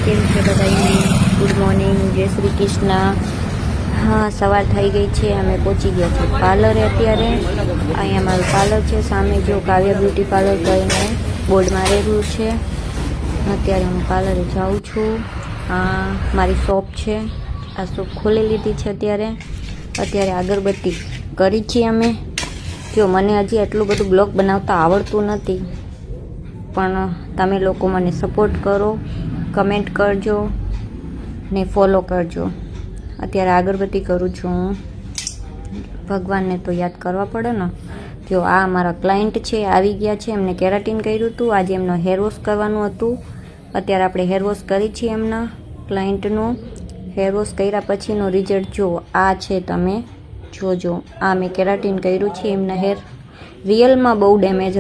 કેમ છે બધાને? ગુડ મોર્નિંગ, જય શ્રી કૃષ્ણ. હા, સવાર થઈ ગઈ છે. અમે પહોંચી ગયા છીએ પાર્લરે અત્યારે. અહીંયા મારું પાર્લર છે સામે, જો કાવ્ય બ્યુટી પાર્લર કરીને બોર્ડ મારેલું છે. અત્યારે હું પાર્લરે જાઉં છું. આ મારી શોપ છે. આ શોપ ખોલી લીધી છે અત્યારે અગરબત્તી કરી છે અમે. જો મને હજી એટલું બધું બ્લોગ બનાવતા આવડતું નથી, પણ તમે લોકો મને સપોર્ટ કરો, કમેન્ટ કરજો ને ફોલો કરજો. અત્યારે અગરબત્તી કરું છું હું. ભગવાનને તો યાદ કરવા પડે ને. જો આ મારા ક્લાયન્ટ છે, આવી ગયા છે. એમને કેરાટીન કર્યું હતું. આજે એમનો હેર વોશ કરવાનું હતું. અત્યારે આપણે હેર વોશ કરી છીએ એમના ક્લાયન્ટનું. હેર વોશ કર્યા પછીનો રિઝલ્ટ જો આ છે, તમે જોજો. આ મેં કેરાટીન કર્યું છે એમના હેર. રિયલમાં બહુ ડેમેજ